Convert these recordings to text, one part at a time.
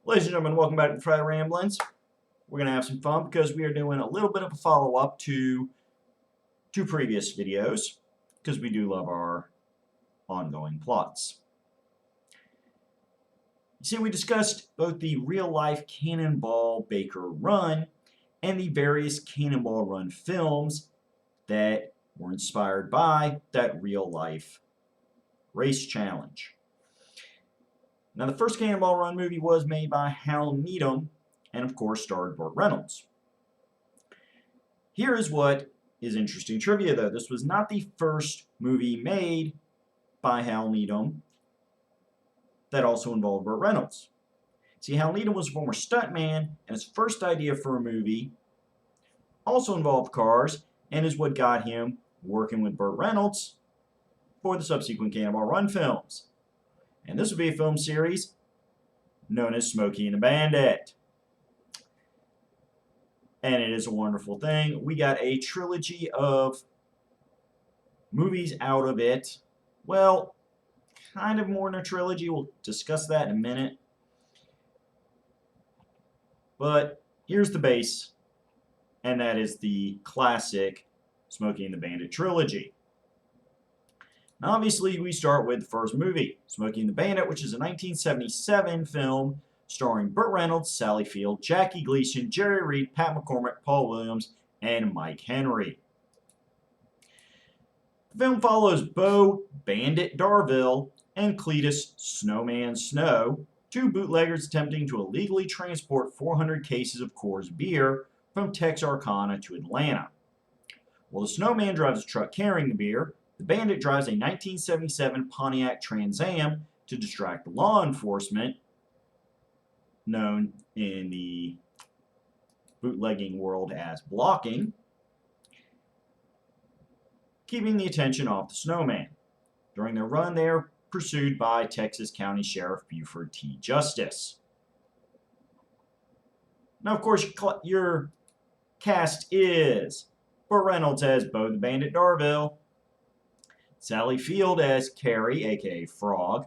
Ladies and gentlemen, welcome back to Friday Ramblings. We're going to have some fun because we are doing a little bit of a follow-up to two previous videos because we do love our ongoing plots. You see, we discussed both the real-life Cannonball Baker Run and the various Cannonball Run films that were inspired by that real-life race challenge. Now, the first Cannonball Run movie was made by Hal Needham and, of course, starred Burt Reynolds. Here is what is interesting trivia, though. This was not the first movie made by Hal Needham that also involved Burt Reynolds. See, Hal Needham was a former stuntman, and his first idea for a movie also involved cars and is what got him working with Burt Reynolds for the subsequent Cannonball Run films. And this would be a film series known as Smokey and the Bandit. And it is a wonderful thing. We got a trilogy of movies out of it. Well, kind of more than a trilogy. We'll discuss that in a minute. But here's the base, and that is the classic Smokey and the Bandit Trilogy. Now, obviously, we start with the first movie, Smokey and the Bandit, which is a 1977 film starring Burt Reynolds, Sally Field, Jackie Gleason, Jerry Reed, Pat McCormick, Paul Williams, and Mike Henry. The film follows Bo Bandit Darville and Cletus Snowman Snow, two bootleggers attempting to illegally transport 400 cases of Coors beer from Texarkana to Atlanta. While the Snowman drives a truck carrying the beer, the Bandit drives a 1977 Pontiac Trans Am to distract law enforcement, known in the bootlegging world as blocking, keeping the attention off the Snowman. During their run, they are pursued by Texas County Sheriff Buford T. Justice. Now, of course, your cast is Burt Reynolds as Bo the Bandit Darville, Sally Field as Carrie, aka Frog,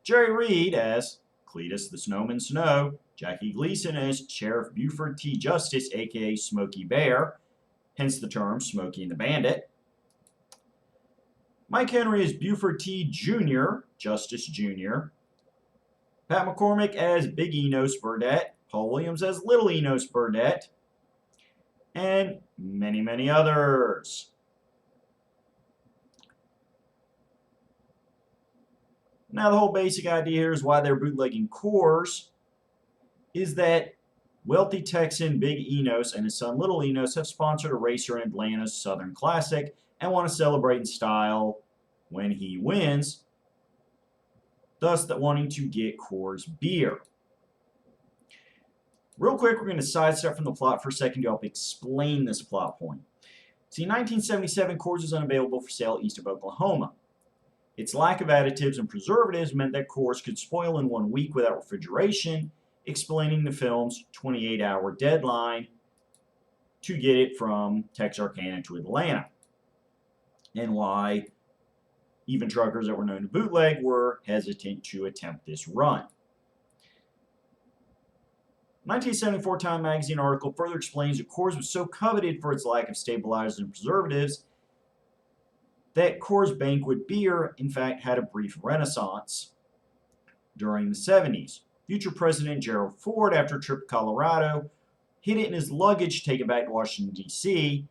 Jerry Reed as Cletus the Snowman Snow, Jackie Gleason as Sheriff Buford T. Justice, aka Smokey Bear, hence the term Smokey and the Bandit. Mike Henry as Buford T. Jr., Justice Jr., Pat McCormick as Big Enos Burdette, Paul Williams as Little Enos Burdette, and many, many others. Now, the whole basic idea here is why they're bootlegging Coors is that wealthy Texan Big Enos and his son Little Enos have sponsored a racer in Atlanta's Southern Classic and want to celebrate in style when he wins, thus wanting to get Coors beer. Real quick, we're going to sidestep from the plot for a second to help explain this plot point. See, in 1977, Coors was unavailable for sale east of Oklahoma. Its lack of additives and preservatives meant that Coors could spoil in 1 week without refrigeration, explaining the film's 28-hour deadline to get it from Texarkana to Atlanta, and why even truckers that were known to bootleg were hesitant to attempt this run. A 1974 Time magazine article further explains that Coors was so coveted for its lack of stabilizers and preservatives that Coors Banquet beer, in fact, had a brief renaissance during the 70s. Future President Gerald Ford, after a trip to Colorado, hid it in his luggage to take it back to Washington, D.C.,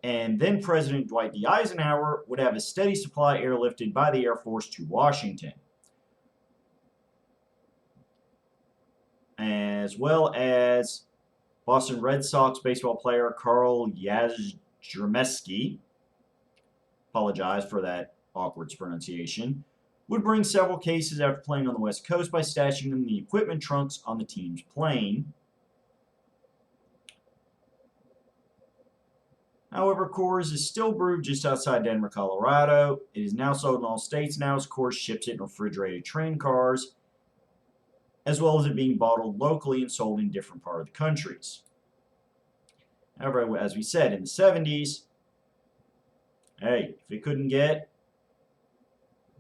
and then President Dwight D. Eisenhower would have a steady supply airlifted by the Air Force to Washington, as well as Boston Red Sox baseball player Carl Yastrzemski, apologize for that awkward pronunciation, would bring several cases after playing on the West Coast by stashing them in the equipment trunks on the team's plane. However, Coors is still brewed just outside Denver, Colorado. It is now sold in all states now as Coors ships it in refrigerated train cars, as well as it being bottled locally and sold in different parts of the countries. However, as we said, in the 70s, hey, if it couldn't get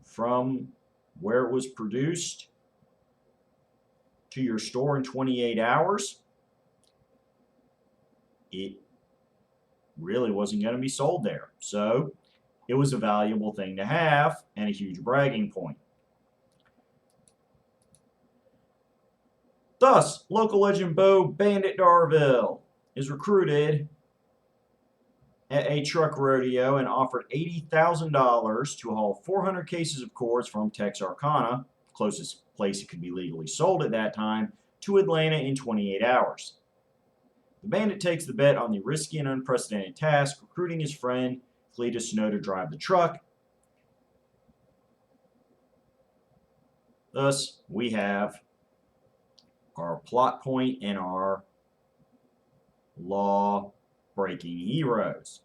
from where it was produced to your store in 28 hours, it really wasn't going to be sold there. So it was a valuable thing to have and a huge bragging point. Thus, local legend Bo Bandit Darville is recruited at a truck rodeo and offered $80,000 to haul 400 cases of cords from Texarkana, closest place it could be legally sold at that time, to Atlanta in 28 hours. The bandit takes the bet on the risky and unprecedented task, recruiting his friend Cletus Snow to drive the truck. Thus, we have our plot point and our law-breaking heroes.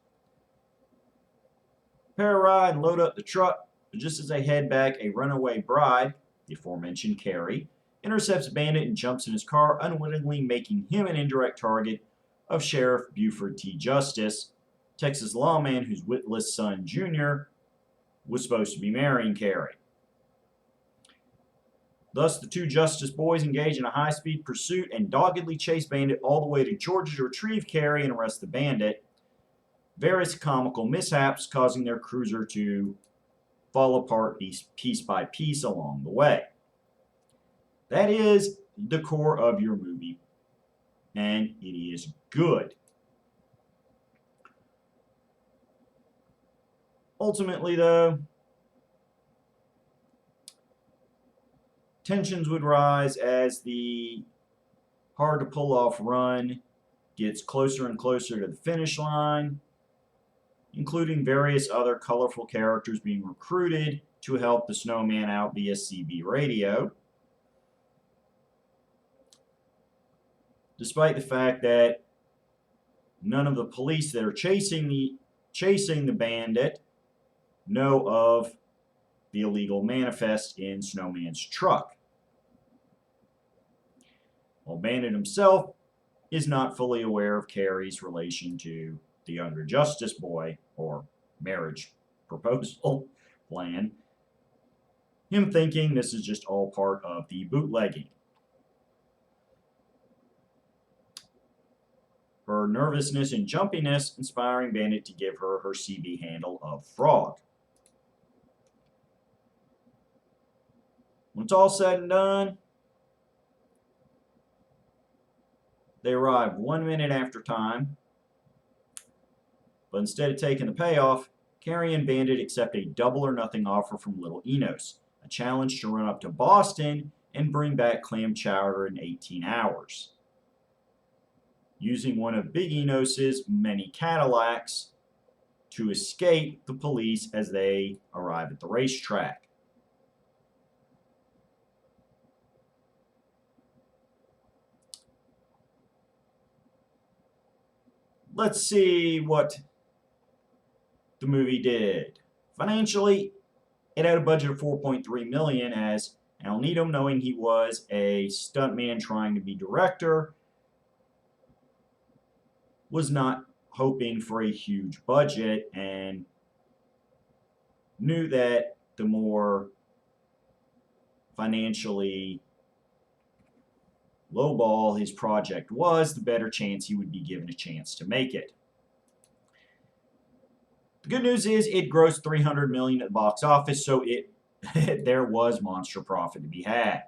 Prepare a ride and load up the truck, but just as they head back, a runaway bride, the aforementioned Carrie, intercepts Bandit and jumps in his car, unwittingly making him an indirect target of Sheriff Buford T. Justice, Texas lawman whose witless son, Junior, was supposed to be marrying Carrie. Thus, the two Justice boys engage in a high-speed pursuit and doggedly chase Bandit all the way to Georgia to retrieve Carrie and arrest the bandit. Various comical mishaps causing their cruiser to fall apart piece by piece along the way. That is the core of your movie, and it is good. Ultimately, though, tensions would rise as the hard-to-pull-off run gets closer and closer to the finish line, including various other colorful characters being recruited to help the snowman out via CB radio. Despite the fact that none of the police that are chasing the bandit know of the illegal manifest in Snowman's truck. While Bandit himself is not fully aware of Carrie's relation to the younger Justice boy, or marriage proposal plan, him thinking this is just all part of the bootlegging. Her nervousness and jumpiness inspiring Bandit to give her CB handle of Frog. When it's all said and done, they arrive 1 minute after time, but instead of taking the payoff, Carrie and Bandit accept a double or nothing offer from Little Enos, a challenge to run up to Boston and bring back clam chowder in 18 hours. Using one of Big Enos's many Cadillacs to escape the police as they arrive at the racetrack. Let's see what the movie did. Financially, it had a budget of $4.3 million, as Al Needham, knowing he was a stuntman trying to be director, was not hoping for a huge budget and knew that the more financially lowball his project was, the better chance he would be given a chance to make it. The good news is it grossed $300 million at the box office, so there was monster profit to be had.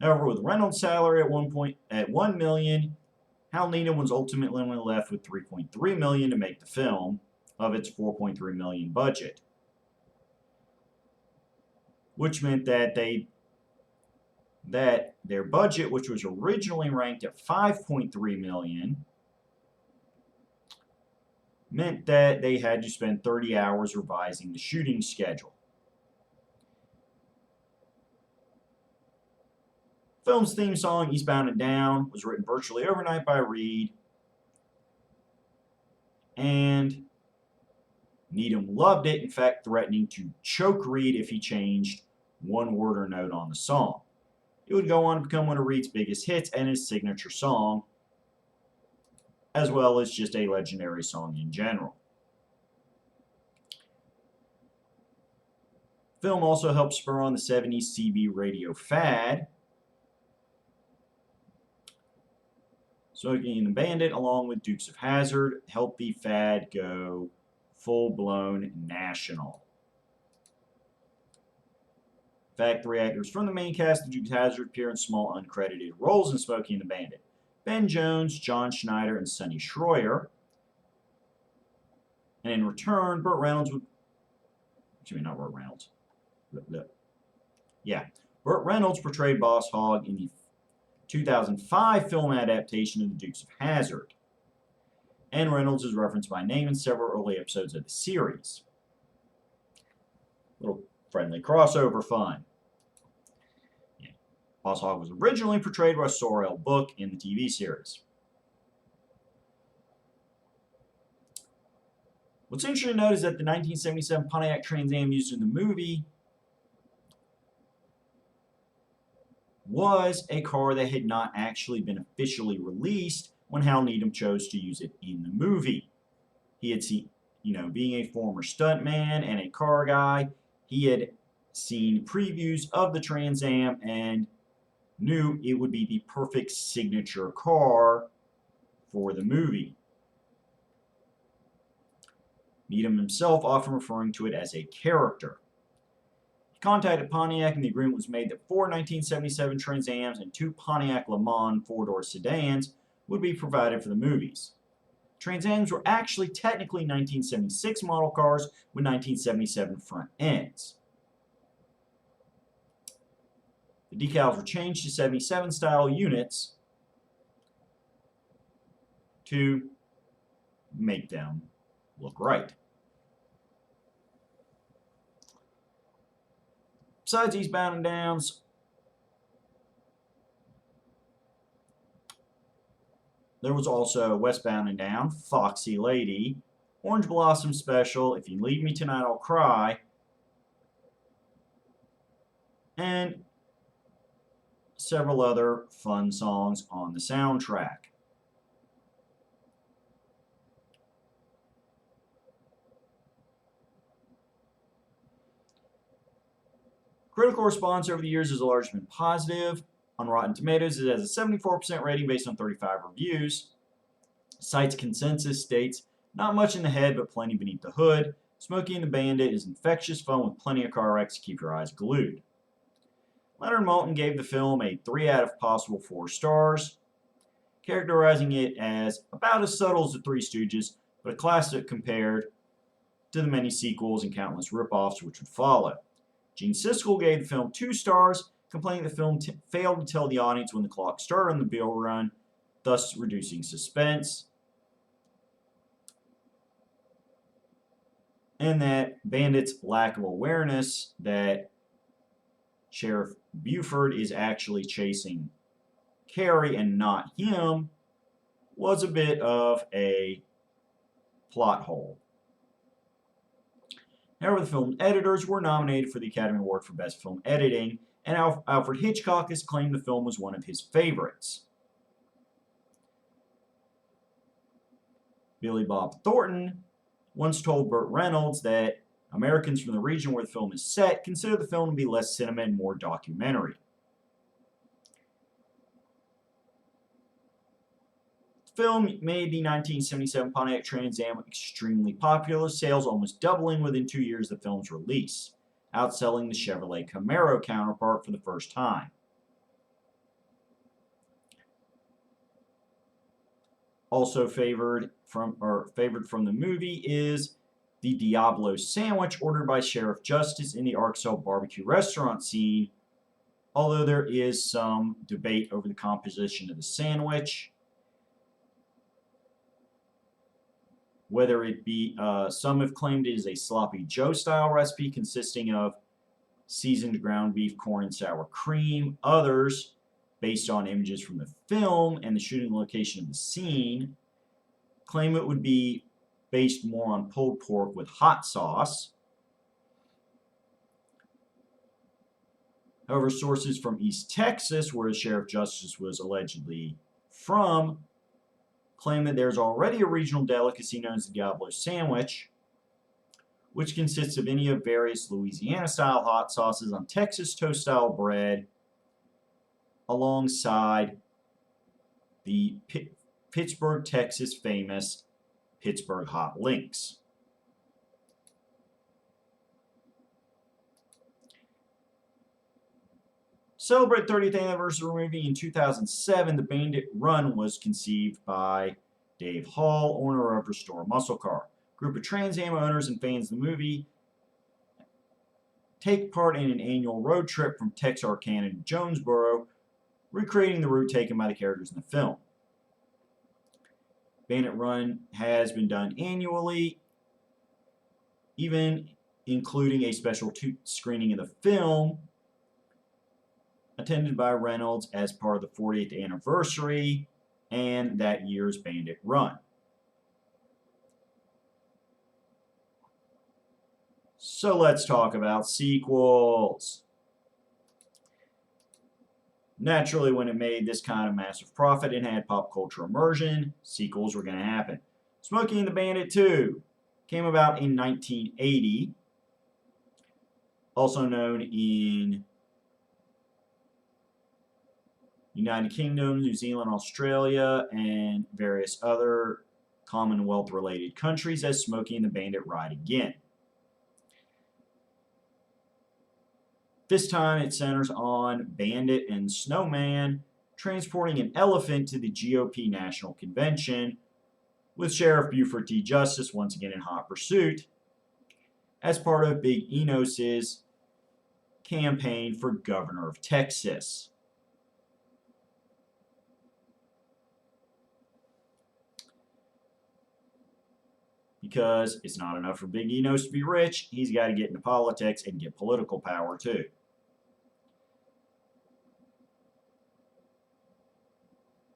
However, with Reynolds' salary at $1 million, Hal Needham was ultimately only left with $3.3 million to make the film of its $4.3 million budget, which meant that their budget, which was originally ranked at $5.3 million, meant that they had to spend 30 hours revising the shooting schedule. The film's theme song, Eastbound and Down, was written virtually overnight by Reed, and Needham loved it, in fact threatening to choke Reed if he changed one word or note on the song. It would go on to become one of Reed's biggest hits and his signature song. as well as just a legendary song in general. Film also helped spur on the 70s CB radio fad. Smokey and the Bandit, along with Dukes of Hazzard, helped the fad go full-blown national. In fact, 3 actors from the main cast of Dukes of Hazzard appear in small uncredited roles in Smokey and the Bandit. Ben Jones, John Schneider, and Sonny Schroyer. And in return, Burt Reynolds would... Excuse me, not Burt Reynolds. Yeah. Burt Reynolds portrayed Boss Hogg in the 2005 film adaptation of The Dukes of Hazzard. And Reynolds is referenced by name in several early episodes of the series. Little friendly crossover fun. Yeah. Boss Hogg was originally portrayed by Sorrel Book in the TV series. What's interesting to note is that the 1977 Pontiac Trans Am used in the movie was a car that had not actually been officially released when Hal Needham chose to use it in the movie. He had seen, being a former stuntman and a car guy, he had seen previews of the Trans Am and knew it would be the perfect signature car for the movie. Needham himself often referring to it as a character. Contacted Pontiac and the agreement was made that 4 1977 Trans Ams and 2 Pontiac Le Mans 4-door sedans would be provided for the movies. Trans Ams were actually technically 1976 model cars with 1977 front ends. The decals were changed to 77 style units to make them look right. Besides Eastbound and Downs, there was also Westbound and Down, Foxy Lady, Orange Blossom Special, If You Leave Me Tonight I'll Cry, and several other fun songs on the soundtrack. Critical response over the years has largely been positive. On Rotten Tomatoes, it has a 74% rating based on 35 reviews. Site's consensus states, not much in the head, but plenty beneath the hood. Smokey and the Bandit is infectious fun with plenty of car wrecks to keep your eyes glued. Leonard Maltin gave the film a 3 out of possible 4 stars, characterizing it as about as subtle as the Three Stooges, but a classic compared to the many sequels and countless rip-offs which would follow. Gene Siskel gave the film 2 stars, complaining the film failed to tell the audience when the clock started on the bill run, thus reducing suspense, and that Bandit's lack of awareness that Sheriff Buford is actually chasing Carrie and not him was a bit of a plot hole. However, the film editors were nominated for the Academy Award for Best Film Editing, and Alfred Hitchcock has claimed the film was one of his favorites. Billy Bob Thornton once told Burt Reynolds that Americans from the region where the film is set consider the film to be less cinema and more documentary. The film made the 1977 Pontiac Trans Am extremely popular, sales almost doubling within 2 years of the film's release, outselling the Chevrolet Camaro counterpart for the first time. Also favored from the movie is the Diablo sandwich ordered by Sheriff Justice in the Arkansas barbecue restaurant scene, although there is some debate over the composition of the sandwich. Whether it be, some have claimed it is a Sloppy Joe style recipe consisting of seasoned ground beef, corn, and sour cream. Others, based on images from the film and the shooting location of the scene, claim it would be based more on pulled pork with hot sauce. However, sources from East Texas, where Sheriff Justice was allegedly from, claim that there's already a regional delicacy known as the Diablo sandwich, which consists of any of various Louisiana-style hot sauces on Texas toast-style bread alongside the Pittsburgh, Texas famous Pittsburgh hot links. Celebrate 30th anniversary movie in 2007, The Bandit Run was conceived by Dave Hall, owner of Restore Muscle Car. A group of Trans Am owners and fans of the movie take part in an annual road trip from Texarkana to Jonesboro, recreating the route taken by the characters in the film. Bandit Run has been done annually, even including a special screening of the film attended by Reynolds as part of the 40th anniversary and that year's Bandit Run. So let's talk about sequels. Naturally, when it made this kind of massive profit and had pop culture immersion, sequels were going to happen. Smokey and the Bandit 2 came about in 1980, also known in United Kingdom, New Zealand, Australia, and various other Commonwealth-related countries as Smokey and the Bandit Ride Again. This time it centers on Bandit and Snowman transporting an elephant to the GOP National Convention, with Sheriff Buford T. Justice once again in hot pursuit, as part of Big Enos's campaign for governor of Texas. Because it's not enough for Big Enos to be rich, he's got to get into politics and get political power too.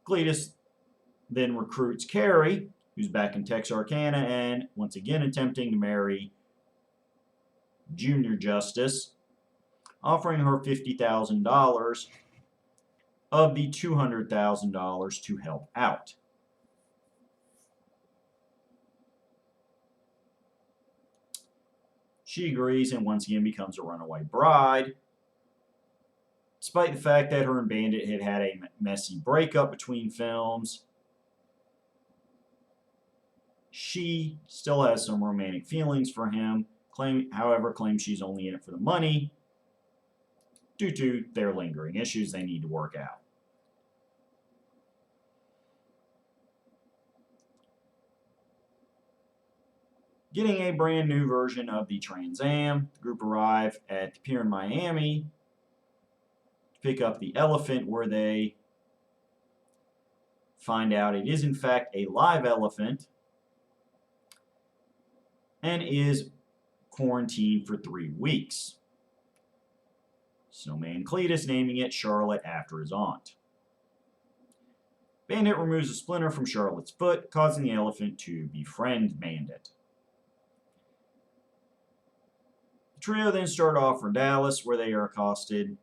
Cletus then recruits Carrie, who's back in Texarkana and once again attempting to marry Junior Justice, offering her $50,000 of the $200,000 to help out. She agrees and once again becomes a runaway bride, despite the fact that her and Bandit had had a messy breakup between films. She still has some romantic feelings for him, however claims she's only in it for the money due to their lingering issues they need to work out. Getting a brand new version of the Trans Am, the group arrive at the pier in Miami to pick up the elephant, where they find out it is in fact a live elephant and is quarantined for 3 weeks. Snowman Cletus naming it Charlotte after his aunt. Bandit removes a splinter from Charlotte's foot, causing the elephant to befriend Bandit. The trio then start off for Dallas, where they are accosted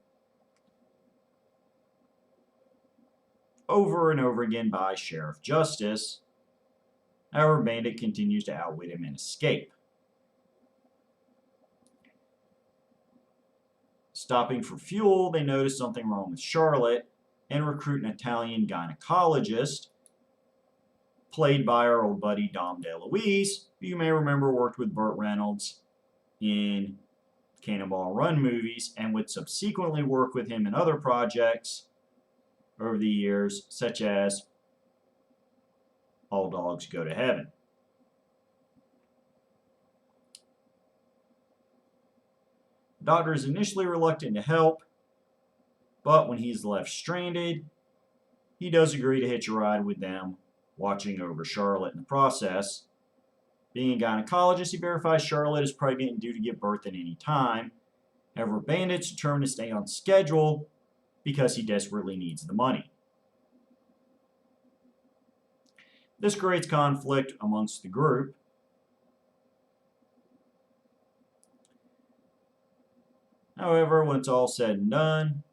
over and over again by Sheriff Justice. However, Bandit continues to outwit him and escape. Stopping for fuel, they notice something wrong with Charlotte and recruit an Italian gynecologist, played by our old buddy Dom DeLuise, who you may remember worked with Burt Reynolds in Cannonball Run movies and would subsequently work with him in other projects over the years, such as All Dogs Go to Heaven. The doctor is initially reluctant to help, but when he's left stranded, he does agree to hitch a ride with them, watching over Charlotte in the process. Being a gynecologist, he verifies Charlotte is pregnant and due to give birth at any time. However, Bandit's determined to stay on schedule because he desperately needs the money. This creates conflict amongst the group. However, when it's all said and done,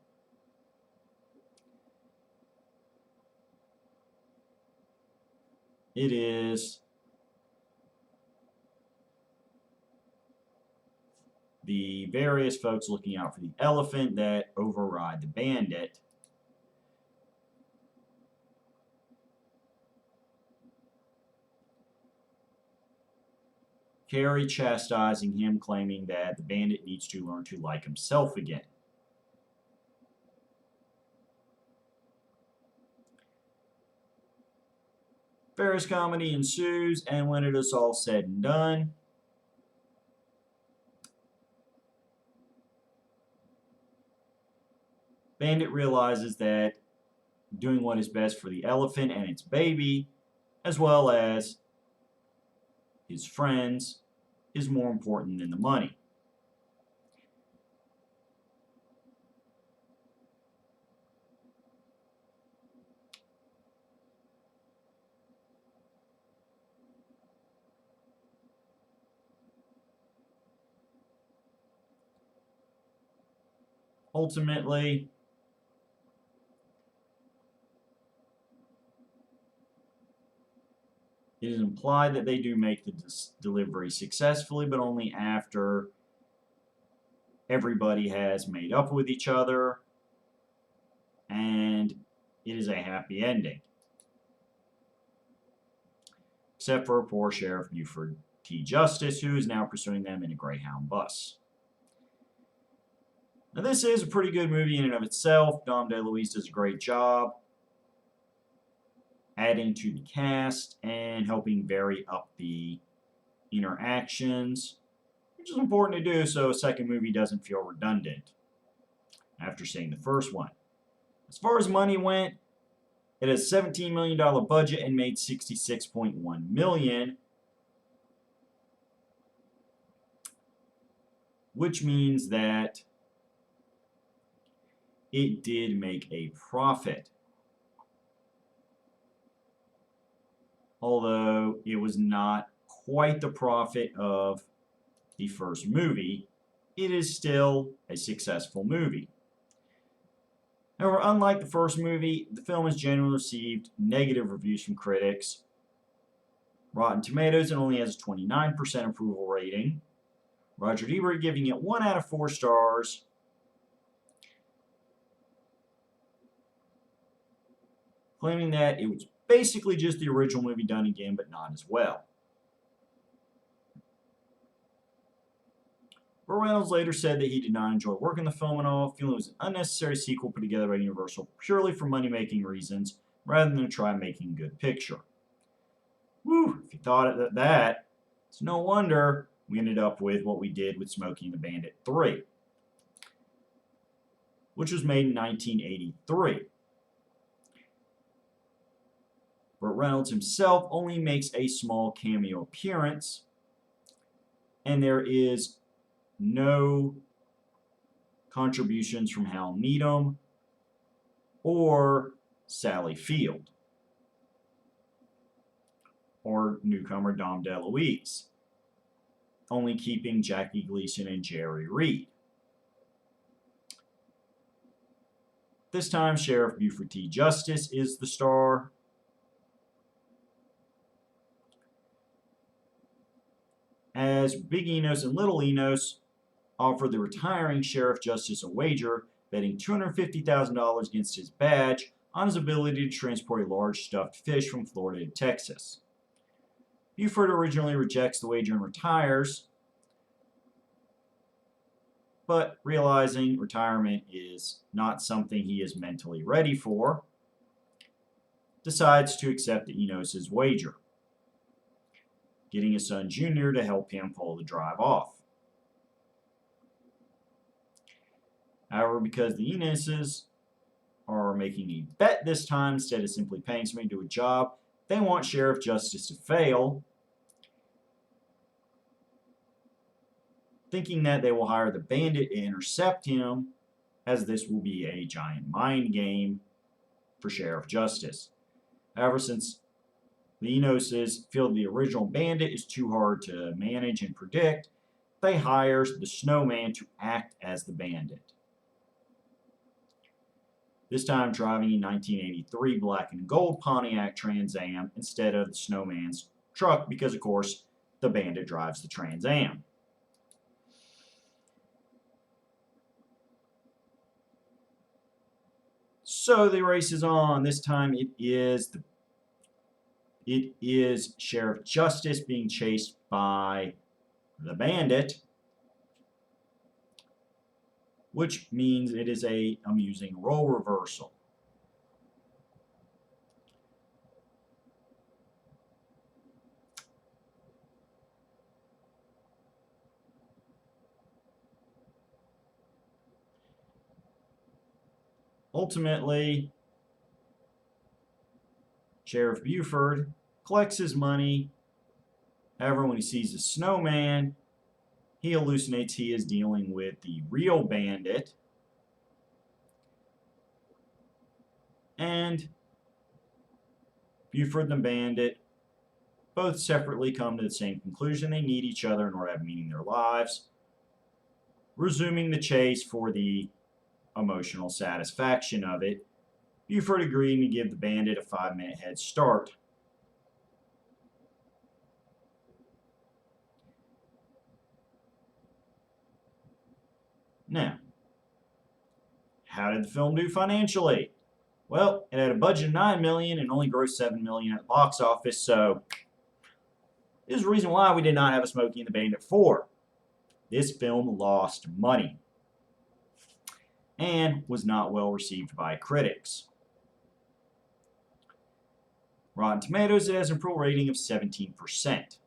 It is the various folks looking out for the elephant that override the bandit. Carrie chastising him, claiming that the bandit needs to learn to like himself again. Ferris comedy ensues, and when it is all said and done, Bandit realizes that doing what is best for the elephant and its baby, as well as his friends, is more important than the money. Ultimately, it is implied that they do make the delivery successfully, but only after everybody has made up with each other, and it is a happy ending. Except for poor Sheriff Buford T. Justice, who is now pursuing them in a Greyhound bus. Now, this is a pretty good movie in and of itself. Dom DeLuise does a great job adding to the cast and helping vary up the interactions, which is important to do so a second movie doesn't feel redundant after seeing the first one. As far as money went, it has a $17 million budget and made $66.1 million, which means that it did make a profit. Although it was not quite the profit of the first movie, it is still a successful movie. However, unlike the first movie, the film has generally received negative reviews from critics. Rotten Tomatoes, it only has a 29% approval rating. Roger Ebert giving it 1 out of 4 stars. Claiming that it was basically just the original movie done again, but not as well. Burt Reynolds later said that he did not enjoy working the film at all, feeling it was an unnecessary sequel put together by Universal purely for money-making reasons, rather than to try making a good picture. Whew, if you thought of that, it's no wonder we ended up with what we did with Smokey and the Bandit 3, which was made in 1983. Burt Reynolds himself only makes a small cameo appearance, and there is no contributions from Hal Needham or Sally Field or newcomer Dom DeLuise, only keeping Jackie Gleason and Jerry Reed. This time, Sheriff Buford T. Justice is the star. As Big Enos and Little Enos offer the retiring Sheriff Justice a wager, betting $250,000 against his badge on his ability to transport a large stuffed fish from Florida to Texas. Buford originally rejects the wager and retires, but realizing retirement is not something he is mentally ready for, decides to accept Enos's wager, getting his son Junior to help him pull the drive off. However, because the Enoses are making a bet this time instead of simply paying somebody to do a job, they want Sheriff Justice to fail, thinking that they will hire the Bandit to intercept him, as this will be a giant mind game for Sheriff Justice. However, since the Enoses feel the original Bandit is too hard to manage and predict, they hire the Snowman to act as the Bandit. this time driving a 1983 black and gold Pontiac Trans Am instead of the Snowman's truck because, of course, the Bandit drives the Trans Am. So the race is on. This time it is Sheriff Justice being chased by the Bandit, which means it is a amusing role reversal. Ultimately, Sheriff Buford collects his money. However, when he sees the snowman, he hallucinates he is dealing with the real Bandit. And Buford and the Bandit both separately come to the same conclusion. They need each other in order to have meaning in their lives, resuming the chase for the emotional satisfaction of it. Buford agreeing to give the Bandit a 5-minute head start. Now, how did the film do financially? Well, it had a budget of $9 million and only grossed $7 million at the box office, so this is the reason why we did not have a Smokey and the Bandit 4. This film lost money and was not well received by critics. Rotten Tomatoes, it has an approval rating of 17%.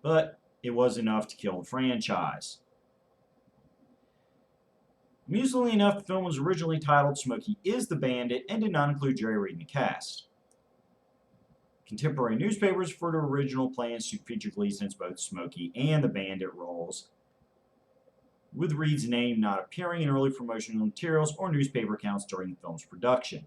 But it was enough to kill the franchise. Amusingly enough, the film was originally titled Smokey is the Bandit and did not include Jerry Reed in the cast. Contemporary newspapers refer to original plans to feature Gleason as both Smokey and the Bandit roles, with Reed's name not appearing in early promotional materials or newspaper accounts during the film's production.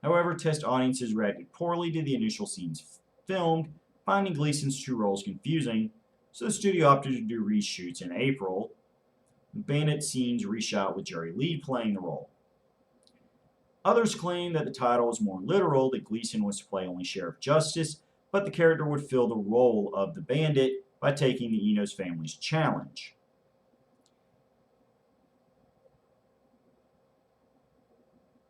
However, test audiences reacted poorly to the initial scenes filmed, finding Gleason's two roles confusing, so the studio opted to do reshoots in April. The Bandit scenes reshot with Jerry Reed playing the role. Others claim that the title was more literal, that Gleason was to play only Sheriff Justice, but the character would fill the role of the Bandit by taking the Enos family's challenge.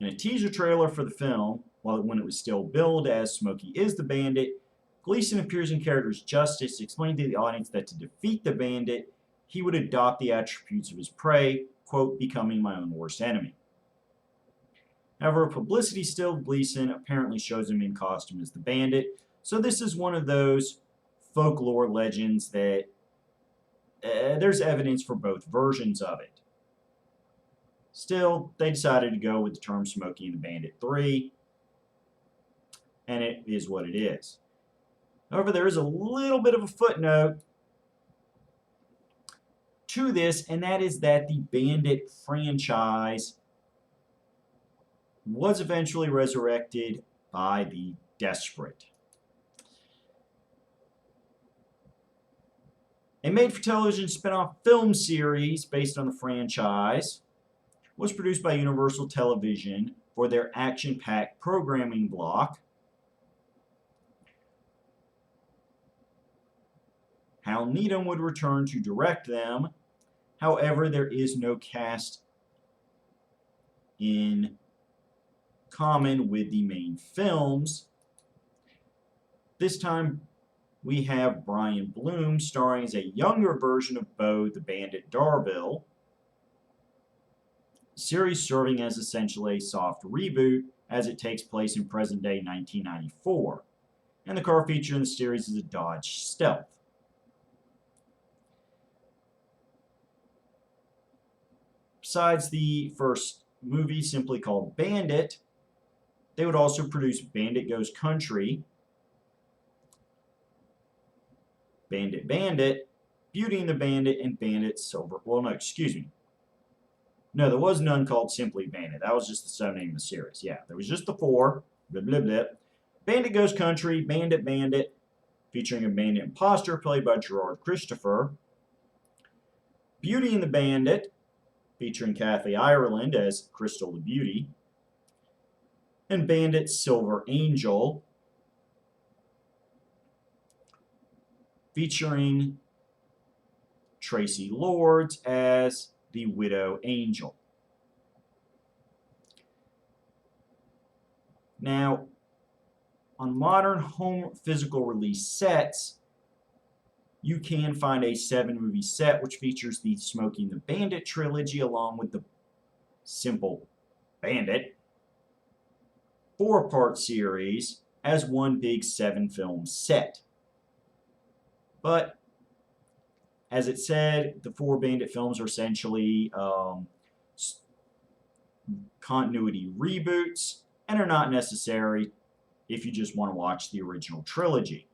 In a teaser trailer for the film, when it was still billed as Smokey is the Bandit, Gleason appears in character as Justice, explaining to the audience that to defeat the Bandit, he would adopt the attributes of his prey, quote, becoming my own worst enemy. However, a publicity still of Gleason apparently shows him in costume as the Bandit, so this is one of those folklore legends that there's evidence for both versions of it. Still, they decided to go with the term Smokey and the Bandit 3, and it is what it is. However, there is a little bit of a footnote to this, and that is that the Bandit franchise was eventually resurrected by the Desperate. A made-for-television spin-off film series based on the franchise was produced by Universal Television for their action-packed programming block. Hal Needham would return to direct them. However, there is no cast in common with the main films. This time we have Brian Bloom starring as a younger version of Bo the Bandit Darville. The series serving as essentially a soft reboot as it takes place in present-day 1994. And the car featured in the series is a Dodge Stealth. Besides the first movie simply called Bandit, they would also produce Bandit Goes Country, Bandit Bandit, Beauty and the Bandit, and Bandit Silver. Well, no, excuse me. No, there was none called simply Bandit. That was just the sub-name of the series. Yeah, there was just the four. Blah, blah, blah. Bandit Goes Country, Bandit Bandit, featuring a bandit imposter played by Gerard Christopher. Beauty and the Bandit, featuring Kathy Ireland as Crystal the Beauty. And Bandit Silver Angel, featuring Tracy Lords as the Widow Angel. Now, on modern home physical release sets, you can find a 7-movie set which features the Smokey and the Bandit trilogy along with the Simple Bandit 4-part series as one big 7-film set. But as it said, the 4 Bandit films are essentially continuity reboots and are not necessary if you just want to watch the original trilogy.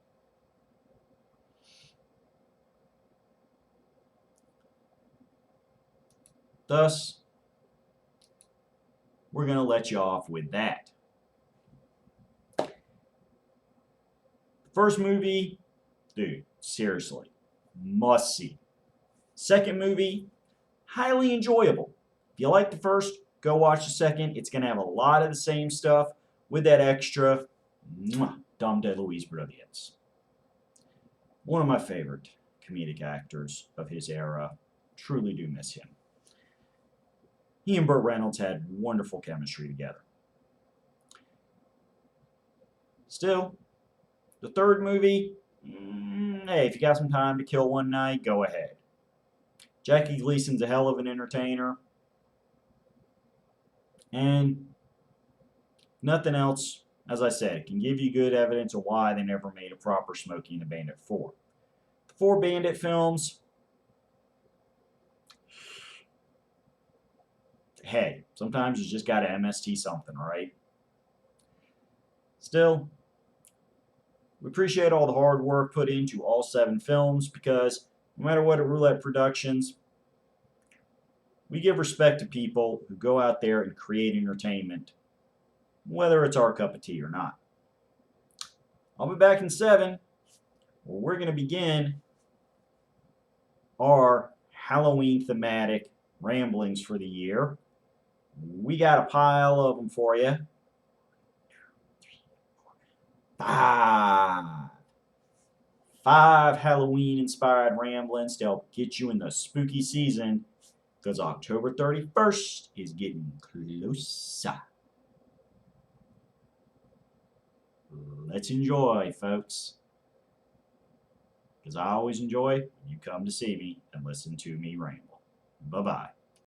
Thus, we're going to let you off with that. First movie, dude, seriously, must see. Second movie, highly enjoyable. If you like the first, go watch the second. It's going to have a lot of the same stuff with that extra Dom DeLuise brilliance. One of my favorite comedic actors of his era. Truly do miss him. He and Burt Reynolds had wonderful chemistry together. Still, the third movie, hey, if you got some time to kill one night, go ahead. Jackie Gleason's a hell of an entertainer. And nothing else, as I said, can give you good evidence of why they never made a proper Smokey and the Bandit 4. The 4 Bandit films, hey, sometimes you just got to MST something, right? Still, we appreciate all the hard work put into all 7 films because no matter what at Roulette Productions, we give respect to people who go out there and create entertainment, whether it's our cup of tea or not. I'll be back in 7, where we're going to begin our Halloween thematic ramblings for the year. We got a pile of them for you. 5 Halloween-inspired ramblings to help get you in the spooky season, because October 31st is getting closer. Let's enjoy, folks. Because I always enjoy when you come to see me and listen to me ramble. Bye-bye.